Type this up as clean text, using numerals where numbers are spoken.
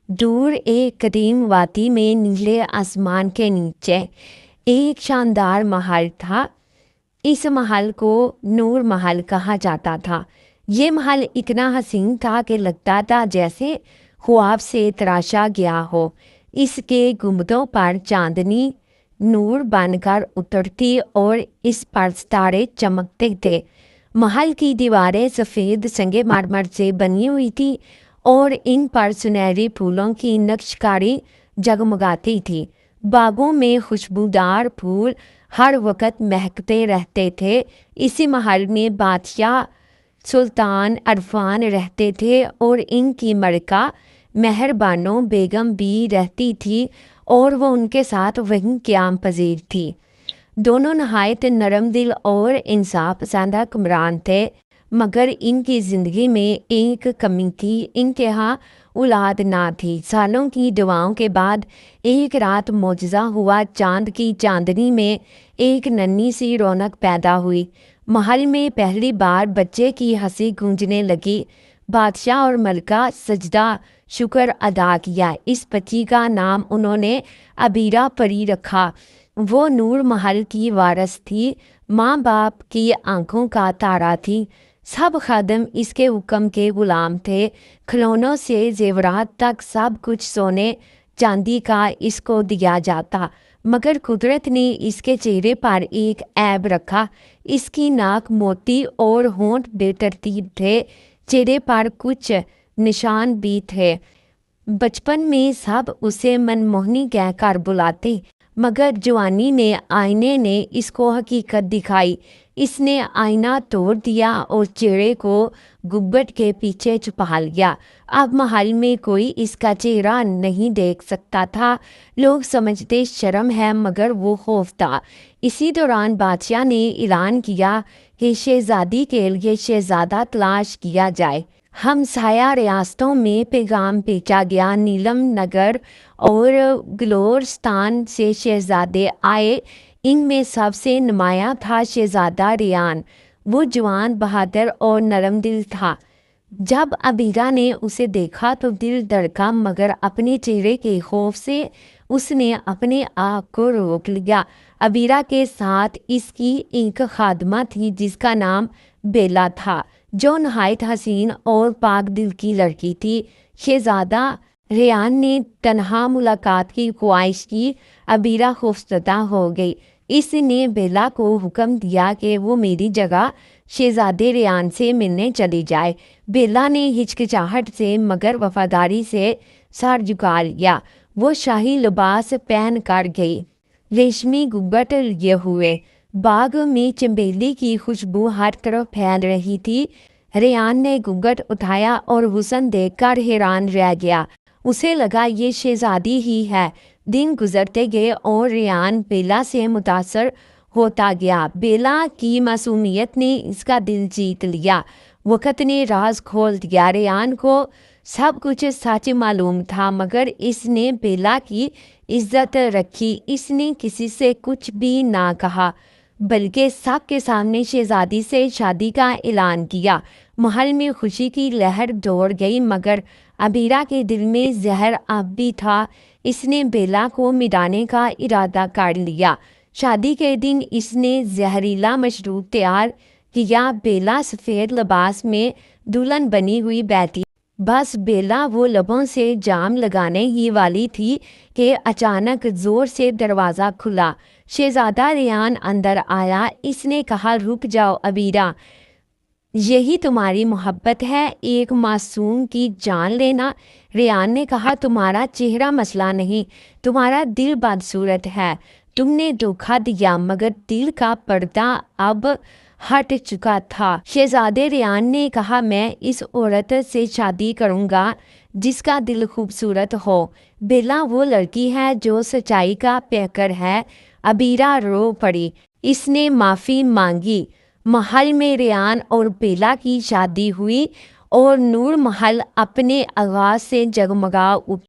دور ایک قدیم وادی میں نیلے آسمان کے نیچے ایک شاندار محل تھا۔ اس محل کو نور محل کہا جاتا تھا۔ یہ محل اتنا حسین تھا کہ لگتا تھا جیسے خواب سے تراشا گیا ہو۔ اس کے گنبدوں پر چاندنی نور بن کر اترتی اور اس پر ستارے چمکتے تھے۔ محل کی دیواریں سفید سنگ مرمر سے بنی ہوئی تھی اور ان پر سنہری پھولوں کی نقش کاری جگمگاتی تھی۔ باغوں میں خوشبودار پھول ہر وقت مہکتے رہتے تھے۔ اسی محل میں بادشاہ سلطان عرفان رہتے تھے اور ان کی ملکہ مہربانو بیگم بھی رہتی تھی اور وہ ان کے ساتھ وہیں قیام پذیر تھی۔ دونوں نہایت نرم دل اور انصاف پسند حکمران تھے، مگر ان کی زندگی میں ایک کمی تھی، ان کے ہاں اولاد نہ تھی۔ سالوں کی دعاؤں کے بعد ایک رات معجزہ ہوا۔ چاند کی چاندنی میں ایک ننھی سی رونق پیدا ہوئی۔ محل میں پہلی بار بچے کی ہنسی گونجنے لگی۔ بادشاہ اور ملکہ سجدہ شکر ادا کیا۔ اس بچی کا نام انہوں نے عبیرہ پری رکھا۔ وہ نور محل کی وارث تھی، ماں باپ کی آنکھوں کا تارا تھی۔ سب خادم اس کے حکم کے غلام تھے۔ کھلونوں سے زیورات تک سب کچھ سونے چاندی کا اس کو دیا جاتا، مگر قدرت نے اس کے چہرے پر ایک عیب رکھا۔ اس کی ناک موٹی اور ہونٹ بے ترتیب تھے، چہرے پر کچھ نشان بھی تھے۔ بچپن میں سب اسے منموہنی کہہ کر بلاتے، مگر جوانی میں آئینے نے اس کو حقیقت دکھائی۔ اس نے آئینہ توڑ دیا اور چہرے کو گنبد کے پیچھے چھپا لیا۔ اب محل میں کوئی اس کا چہرہ نہیں دیکھ سکتا تھا۔ لوگ سمجھتے شرم ہے، مگر وہ خوف تھا۔ اسی دوران بادشاہ نے اعلان کیا کہ شہزادی کے لیے شہزادہ تلاش کیا جائے۔ ہمسایہ ریاستوں میں پیغام بھیجا گیا۔ نیلم نگر اور گلورستان سے شہزادے آئے۔ ان میں سب سے نمایاں تھا شہزادہ ریان۔ وہ جوان، بہادر اور نرم دل تھا۔ جب عبیرہ نے اسے دیکھا تو دل دھڑکا، مگر اپنے چہرے کے خوف سے اس نے اپنے آپ کو روک لیا۔ عبیرہ کے ساتھ اس کی ایک خادمہ تھی جس کا نام بیلا تھا، جو نہایت حسین اور پاک دل کی لڑکی تھی۔ شہزادہ ریان نے تنہا ملاقات کی خواہش کی۔ عبیرہ خوفزدہ ہو گئی۔ اس نے بیلا کو حکم دیا کہ وہ میری جگہ شہزادے ریان سے ملنے چلی جائے۔ بیلا نے ہچکچاہٹ سے مگر وفاداری سے سر جھکا لیا۔ وہ شاہی لباس پہن کر گئی، ریشمی گھونگھٹ لیے ہوئے۔ باغ میں چنبیلی کی خوشبو ہر طرف پھیل رہی تھی۔ ریان نے گھونگھٹ اٹھایا اور حسن دیکھ کر حیران رہ گیا۔ اسے لگا یہ شہزادی ہی ہے۔ دن گزرتے گئے اور ریان بیلا سے متاثر ہوتا گیا۔ بیلا کی معصومیت نے اس کا دل جیت لیا۔ وقت نے راز کھول دیا۔ ریان کو سب کچھ سچ معلوم تھا، مگر اس نے بیلا کی عزت رکھی۔ اس نے کسی سے کچھ بھی نہ کہا، بلکہ سب کے سامنے شہزادی سے شادی کا اعلان کیا۔ محل میں خوشی کی لہر دوڑ گئی، مگر عبیرہ کے دل میں زہر اب بھی تھا۔ اس نے بیلا کو مٹانے کا ارادہ کر لیا۔ شادی کے دن اس نے زہریلا مشروب تیار کیا۔ بیلا سفید لباس میں دلہن بنی ہوئی بیٹھی۔ بس بیلا وہ لبوں سے جام لگانے ہی والی تھی کہ اچانک زور سے دروازہ کھلا۔ شہزادہ ریان اندر آیا۔ اس نے کہا، رک جاؤ عبیرہ، یہی تمہاری محبت ہے، ایک معصوم کی جان لینا؟ ریان نے کہا، تمہارا چہرہ مسئلہ نہیں، تمہارا دل بدصورت ہے۔ تم نے دھوکہ دیا، مگر دل کا پردہ اب ہٹ چکا تھا۔ شہزادے ریان نے کہا، میں اس عورت سے شادی کروں گا جس کا دل خوبصورت ہو۔ بیلا وہ لڑکی ہے جو سچائی کا پیکر ہے۔ عبیرہ رو پڑی۔ اس نے معافی مانگی۔ محل میں ریان اور بیلا کی شادی ہوئی اور نور محل اپنے آغاز سے جگمگا